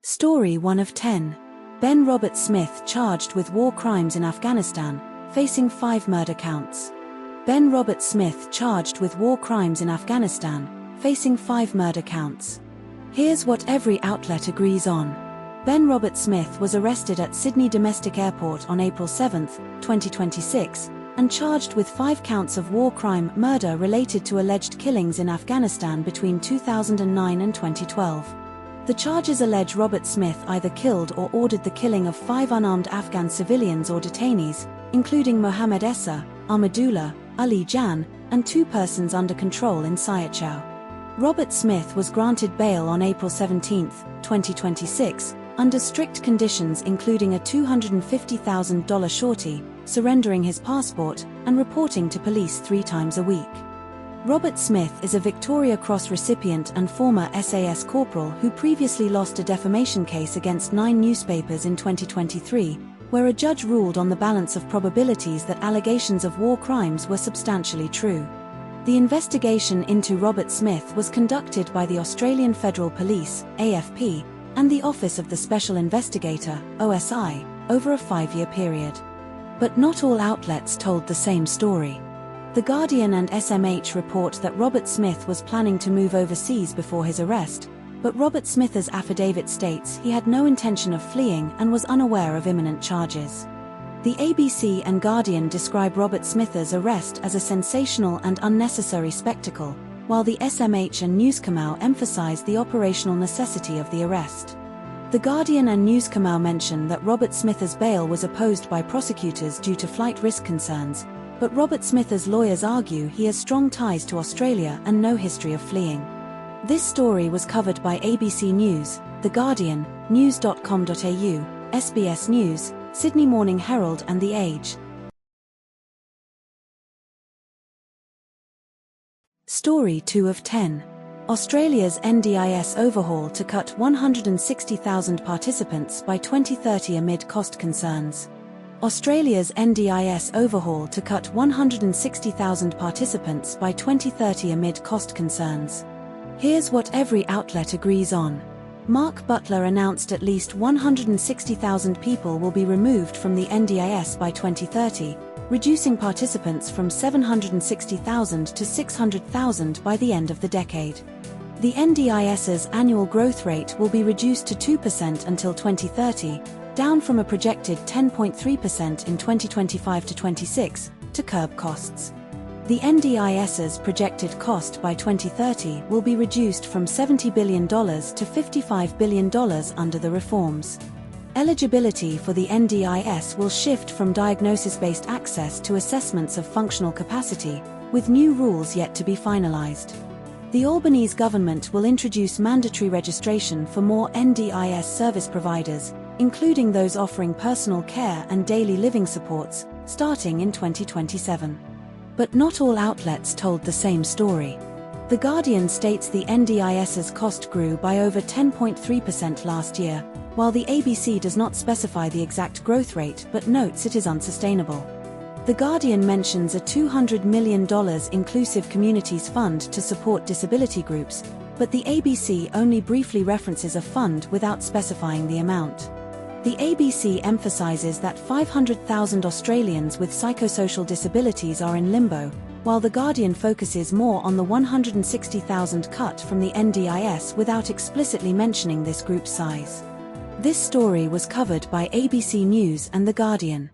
Story 1 of 10. Ben Robert Smith charged with war crimes in Afghanistan, facing 5 murder counts. Ben Robert Smith charged with war crimes in Afghanistan, facing 5 murder counts. Here's what every outlet agrees on. Ben Robert Smith was arrested at Sydney Domestic Airport on April 7, 2026, and charged with 5 counts of war crime murder related to alleged killings in Afghanistan between 2009 and 2012. The charges allege Robert Smith either killed or ordered the killing of 5 unarmed Afghan civilians or detainees, including Mohammed Essa, Ahmadullah, Ali Jan, and 2 persons under control in Sayatchow. Robert Smith was granted bail on April 17, 2026, under strict conditions including a $250,000 surety, surrendering his passport, and reporting to police 3 times a week. Robert Smith is a Victoria Cross recipient and former SAS corporal who previously lost a defamation case against 9 newspapers in 2023, where a judge ruled on the balance of probabilities that allegations of war crimes were substantially true. The investigation into Robert Smith was conducted by the Australian Federal Police, AFP, and the Office of the Special Investigator, OSI, over a 5-year period. But not all outlets told the same story. The Guardian and SMH report that Robert Smith was planning to move overseas before his arrest, but Robert Smith's affidavit states he had no intention of fleeing and was unaware of imminent charges. The ABC and Guardian describe Robert Smith's arrest as a sensational and unnecessary spectacle, while the SMH and Newscomau emphasize the operational necessity of the arrest. The Guardian and Newscomau mention that Robert Smith's bail was opposed by prosecutors due to flight risk concerns, but Robert Smith's lawyers argue he has strong ties to Australia and no history of fleeing. This story was covered by ABC News, The Guardian, news.com.au, SBS News, Sydney Morning Herald and The Age. Story 2 of 10. Australia's NDIS overhaul to cut 160,000 participants by 2030 amid cost concerns. Australia's NDIS overhaul to cut 160,000 participants by 2030 amid cost concerns. Here's what every outlet agrees on. Mark Butler announced at least 160,000 people will be removed from the NDIS by 2030, reducing participants from 760,000 to 600,000 by the end of the decade. The NDIS's annual growth rate will be reduced to 2% until 2030, down from a projected 10.3% in 2025 to 26, to curb costs. The NDIS's projected cost by 2030 will be reduced from $70 billion to $55 billion under the reforms. Eligibility for the NDIS will shift from diagnosis-based access to assessments of functional capacity, with new rules yet to be finalized. The Albanese government will introduce mandatory registration for more NDIS service providers, including those offering personal care and daily living supports, starting in 2027. But not all outlets told the same story. The Guardian states the NDIS's cost grew by over 10.3% last year, while the ABC does not specify the exact growth rate but notes it is unsustainable. The Guardian mentions a $200 million Inclusive Communities Fund to support disability groups, but the ABC only briefly references a fund without specifying the amount. The ABC emphasizes that 500,000 Australians with psychosocial disabilities are in limbo, while The Guardian focuses more on the 160,000 cut from the NDIS without explicitly mentioning this group size. This story was covered by ABC News and The Guardian.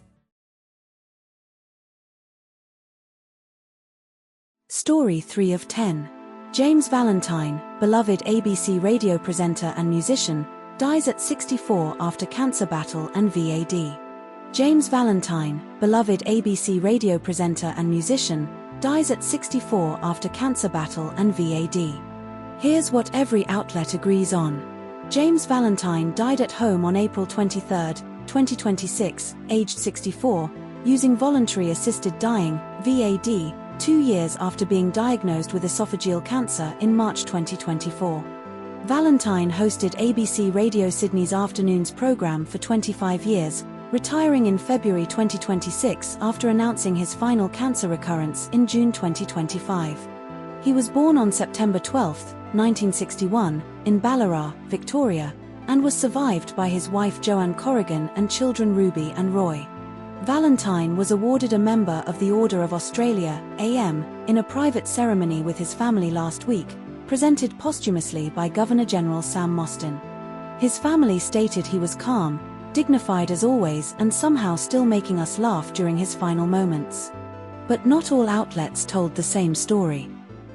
Story 3 of 10. James Valentine, beloved ABC radio presenter and musician, dies at 64 after cancer battle and VAD. James Valentine, beloved ABC radio presenter and musician, dies at 64 after cancer battle and VAD. Here's what every outlet agrees on. James Valentine died at home on April 23, 2026, aged 64, using voluntary assisted dying, VAD, 2 years after being diagnosed with esophageal cancer in March 2024. Valentine hosted ABC Radio Sydney's Afternoons programme for 25 years, retiring in February 2026 after announcing his final cancer recurrence in June 2025. He was born on September 12, 1961, in Ballarat, Victoria, and was survived by his wife Joanne Corrigan and children Ruby and Roy. Valentine was awarded a Member of the Order of Australia, AM, in a private ceremony with his family last week, presented posthumously by Governor-General Sam Mostyn. His family stated he was calm, dignified as always, and somehow still making us laugh during his final moments. But not all outlets told the same story.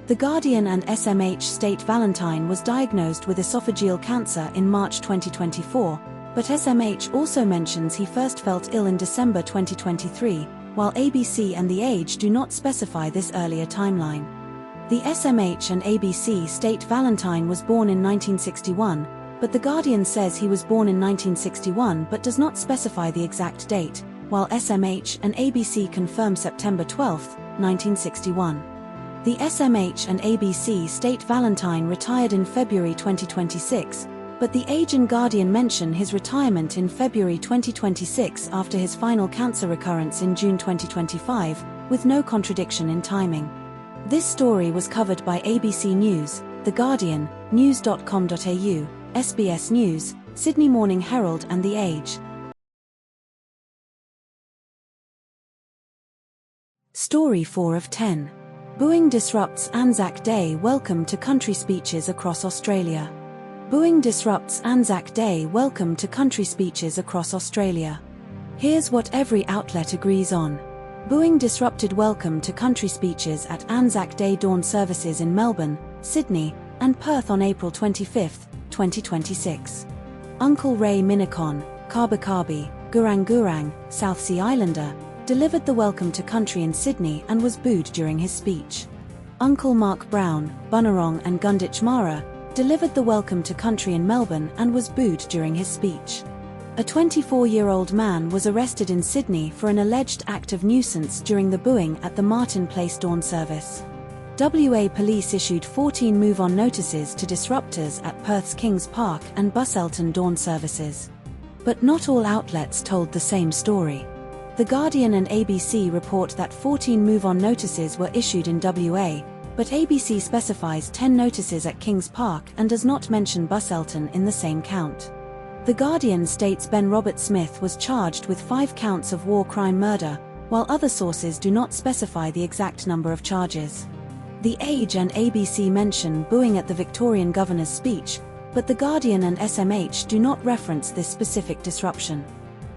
The Guardian and SMH state Valentine was diagnosed with esophageal cancer in March 2024, but SMH also mentions he first felt ill in December 2023, while ABC and The Age do not specify this earlier timeline. The SMH and ABC state Valentine was born in 1961, but The Guardian says he was born in 1961 but does not specify the exact date, while SMH and ABC confirm September 12, 1961. The SMH and ABC state Valentine retired in February 2026, but The Age and Guardian mention his retirement in February 2026 after his final cancer recurrence in June 2025, with no contradiction in timing. This story was covered by ABC News, The Guardian, news.com.au, SBS News, Sydney Morning Herald and The Age. Story 4 of 10. Booing disrupts Anzac Day Welcome to country speeches across Australia. Booing disrupts Anzac Day Welcome to country speeches across Australia. Here's what every outlet agrees on. Booing disrupted welcome to country speeches at Anzac Day dawn services in Melbourne, Sydney, and Perth on April 25, 2026. Uncle Ray Minnicon, Kabi, Gurang, South Sea Islander, delivered the welcome to country in Sydney and was booed during his speech. Uncle Mark Brown, Bunurong and Gunditj Mara, delivered the welcome to country in Melbourne and was booed during his speech. A 24-year-old man was arrested in Sydney for an alleged act of nuisance during the booing at the Martin Place dawn service. WA police issued 14 move-on notices to disruptors at Perth's Kings Park and Busselton dawn services. But not all outlets told the same story. The Guardian and ABC report that 14 move-on notices were issued in WA, but ABC specifies 10 notices at Kings Park and does not mention Busselton in the same count. The Guardian states Ben Roberts-Smith was charged with 5 counts of war crime murder, while other sources do not specify the exact number of charges. The Age and ABC mention booing at the Victorian Governor's speech, but The Guardian and SMH do not reference this specific disruption.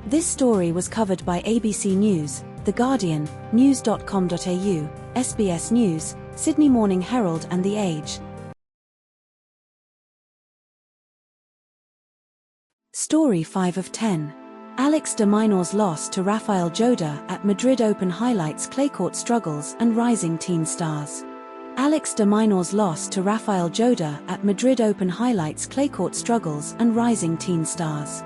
This story was covered by ABC News, The Guardian, news.com.au, SBS News, Sydney Morning Herald and The Age. Story 5 of 10. Alex de Minaur's loss to Rafael Jodar at Madrid Open highlights clay court struggles and rising teen stars. Alex de Minaur's loss to Rafael Jodar at Madrid Open highlights clay court struggles and rising teen stars.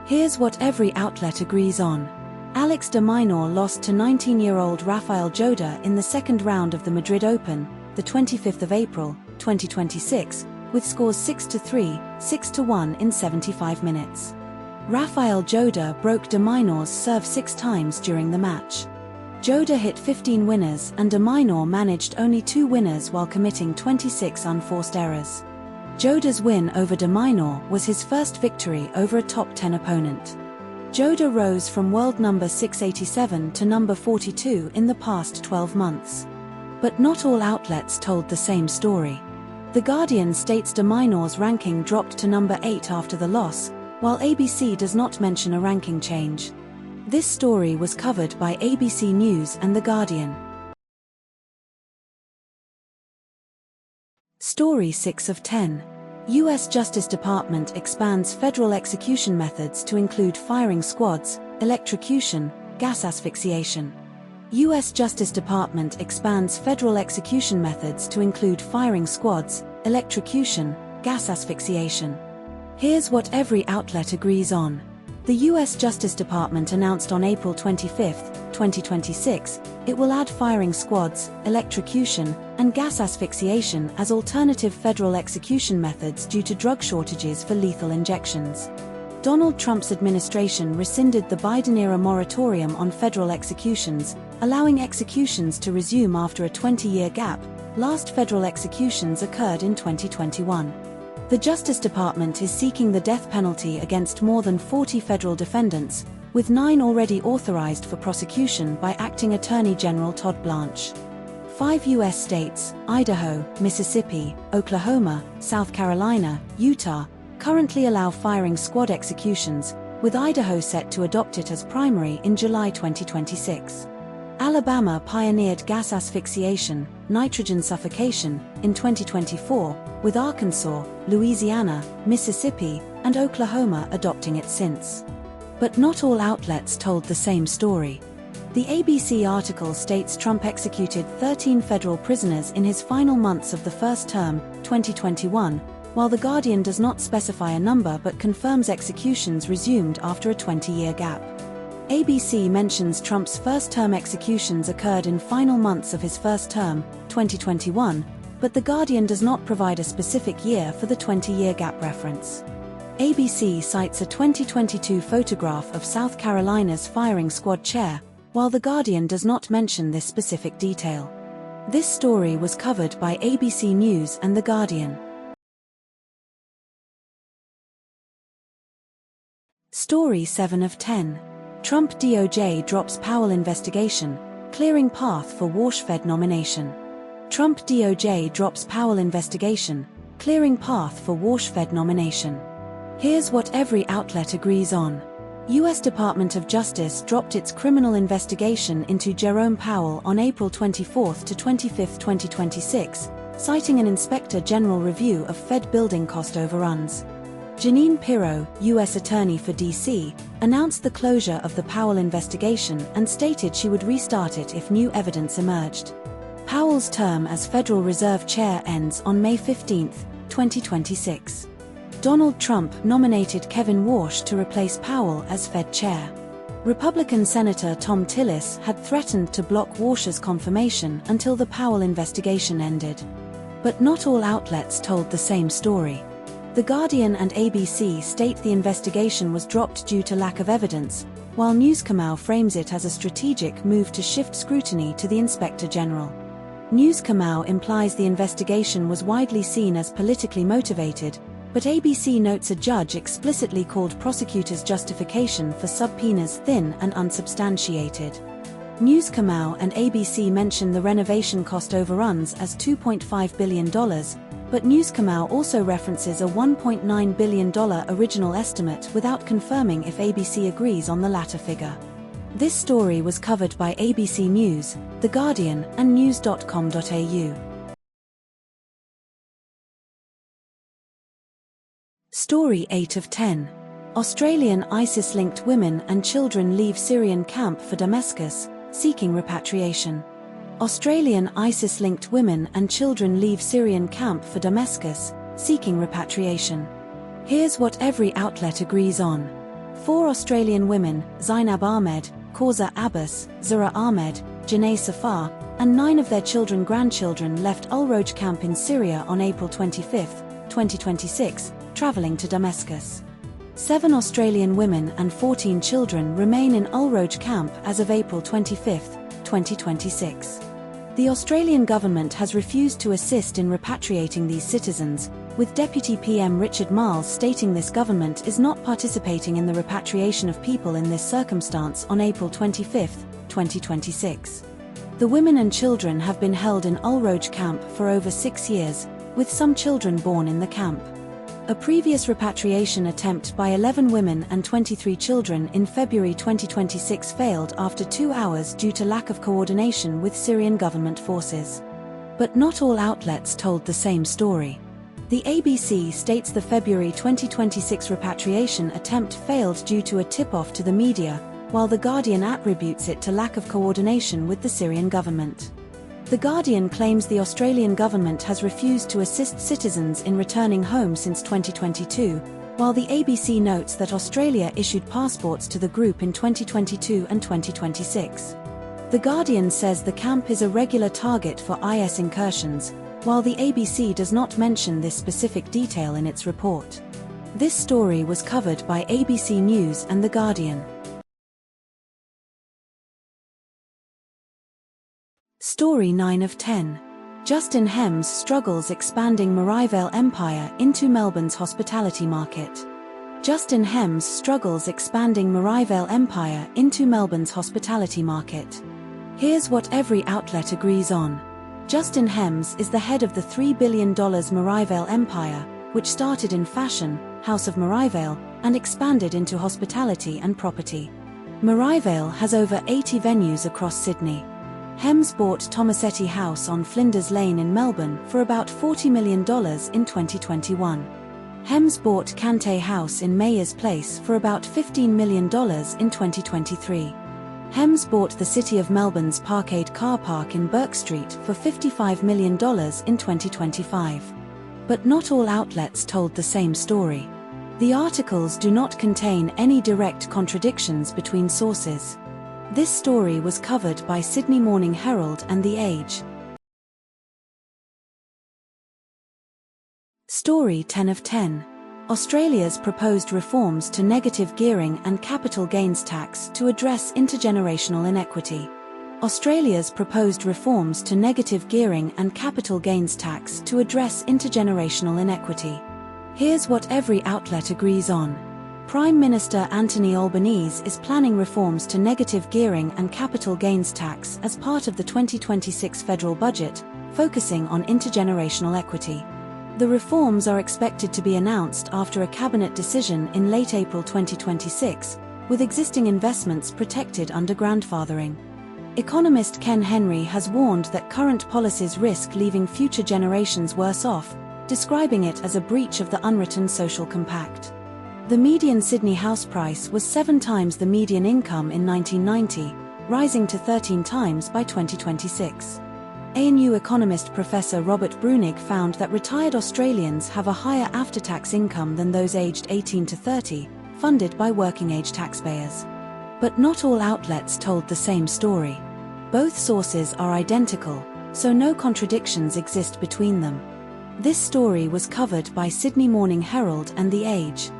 Here's what every outlet agrees on. Alex de Minaur lost to 19-year-old Rafael Jodar in the second round of the Madrid Open, the 25th of April, 2026, with scores 6-3, 6-1 in 75 minutes. Rafael Jodar broke de Minaur's serve 6 times during the match. Jodar hit 15 winners and de Minaur managed only 2 winners while committing 26 unforced errors. Jodar's win over de Minaur was his first victory over a top 10 opponent. Jodar rose from world number 687 to number 42 in the past 12 months. But not all outlets told the same story. The Guardian states de Minaur's ranking dropped to number 8 after the loss, while ABC does not mention a ranking change. This story was covered by ABC News and The Guardian. Story 6 of 10. U.S. Justice Department expands federal execution methods to include firing squads, electrocution, gas asphyxiation. U.S. Justice Department expands federal execution methods to include firing squads, electrocution, gas asphyxiation. Here's what every outlet agrees on. The U.S. Justice Department announced on April 25, 2026, it will add firing squads, electrocution, and gas asphyxiation as alternative federal execution methods due to drug shortages for lethal injections. Donald Trump's administration rescinded the Biden-era moratorium on federal executions, allowing executions to resume after a 20-year gap. Last federal executions occurred in 2021. The Justice Department is seeking the death penalty against more than 40 federal defendants, with 9 already authorized for prosecution by Acting Attorney General Todd Blanche. 5 U.S. states, Idaho, Mississippi, Oklahoma, South Carolina, Utah, currently allow firing squad executions, with Idaho set to adopt it as primary in July 2026. Alabama pioneered gas asphyxiation, nitrogen suffocation, in 2024, with Arkansas, Louisiana, Mississippi, and Oklahoma adopting it since. But not all outlets told the same story. The ABC article states Trump executed 13 federal prisoners in his final months of the first term, 2021, while The Guardian does not specify a number but confirms executions resumed after a 20-year gap. ABC mentions Trump's first-term executions occurred in final months of his first term, 2021, but The Guardian does not provide a specific year for the 20-year gap reference. ABC cites a 2022 photograph of South Carolina's firing squad chair, while The Guardian does not mention this specific detail. This story was covered by ABC News and The Guardian. Story 7 of 10. Trump DOJ drops Powell investigation, clearing path for Warsh Fed nomination. Trump DOJ drops Powell investigation, clearing path for Warsh Fed nomination. Here's what every outlet agrees on. U.S. Department of Justice dropped its criminal investigation into Jerome Powell on April 24 to 25, 2026, citing an Inspector General review of Fed building cost overruns. Jeanine Pirro, U.S. Attorney for D.C., announced the closure of the Powell investigation and stated she would restart it if new evidence emerged. Powell's term as Federal Reserve Chair ends on May 15, 2026. Donald Trump nominated Kevin Warsh to replace Powell as Fed Chair. Republican Senator Tom Tillis had threatened to block Warsh's confirmation until the Powell investigation ended. But not all outlets told the same story. The Guardian and ABC state the investigation was dropped due to lack of evidence, while Newscomau frames it as a strategic move to shift scrutiny to the Inspector General. Newscomau implies the investigation was widely seen as politically motivated, but ABC notes a judge explicitly called prosecutors' justification for subpoenas thin and unsubstantiated. Newscomau and ABC mention the renovation cost overruns as $2.5 billion, but Newscomau also references a $1.9 billion original estimate without confirming if ABC agrees on the latter figure. This story was covered by ABC News, The Guardian, and news.com.au. Story 8 of 10. Australian ISIS-linked women and children leave Syrian camp for Damascus, seeking repatriation. Australian ISIS-linked women and children leave Syrian camp for Damascus, seeking repatriation. Here's what every outlet agrees on. 4 Australian women, Zainab Ahmed, Kauza Abbas, Zura Ahmed, Janae Safar, and 9 of their grandchildren left Al-Roj camp in Syria on April 25, 2026, travelling to Damascus. 7 Australian women and 14 children remain in Al-Roj camp as of April 25, 2026. The Australian government has refused to assist in repatriating these citizens, with Deputy PM Richard Marles stating this government is not participating in the repatriation of people in this circumstance on April 25, 2026. The women and children have been held in Al-Roj camp for over 6 years, with some children born in the camp. A previous repatriation attempt by 11 women and 23 children in February 2026 failed after 2 hours due to lack of coordination with Syrian government forces. But not all outlets told the same story. The ABC states the February 2026 repatriation attempt failed due to a tip-off to the media, while The Guardian attributes it to lack of coordination with the Syrian government. The Guardian claims the Australian government has refused to assist citizens in returning home since 2022, while the ABC notes that Australia issued passports to the group in 2022 and 2026. The Guardian says the camp is a regular target for IS incursions, while the ABC does not mention this specific detail in its report. This story was covered by ABC News and The Guardian. Story 9 of 10. Justin Hems struggles expanding Merivale empire into Melbourne's hospitality market. Justin Hems struggles expanding Merivale empire into Melbourne's hospitality market. Here's what every outlet agrees on. Justin Hems is the head of the $3 billion Merivale empire, which started in fashion, House of Merivale, and expanded into hospitality and property. Merivale has over 80 venues across Sydney. Hems bought Tomasetti House on Flinders Lane in Melbourne for about $40 million in 2021. Hems bought Cante House in Mayors Place for about $15 million in 2023. Hems bought the City of Melbourne's Parkade car park in Burke Street for $55 million in 2025. But not all outlets told the same story. The articles do not contain any direct contradictions between sources. This story was covered by Sydney Morning Herald and The Age. Story 10 of 10. Australia's proposed reforms to negative gearing and capital gains tax to address intergenerational inequity. Australia's proposed reforms to negative gearing and capital gains tax to address intergenerational inequity. Here's what every outlet agrees on. Prime Minister Anthony Albanese is planning reforms to negative gearing and capital gains tax as part of the 2026 federal budget, focusing on intergenerational equity. The reforms are expected to be announced after a cabinet decision in late April 2026, with existing investments protected under grandfathering. Economist Ken Henry has warned that current policies risk leaving future generations worse off, describing it as a breach of the unwritten social compact. The median Sydney house price was 7 times the median income in 1990, rising to 13 times by 2026. ANU economist Professor Robert Brunig found that retired Australians have a higher after-tax income than those aged 18 to 30, funded by working-age taxpayers. But not all outlets told the same story. Both sources are identical, so no contradictions exist between them. This story was covered by Sydney Morning Herald and The Age.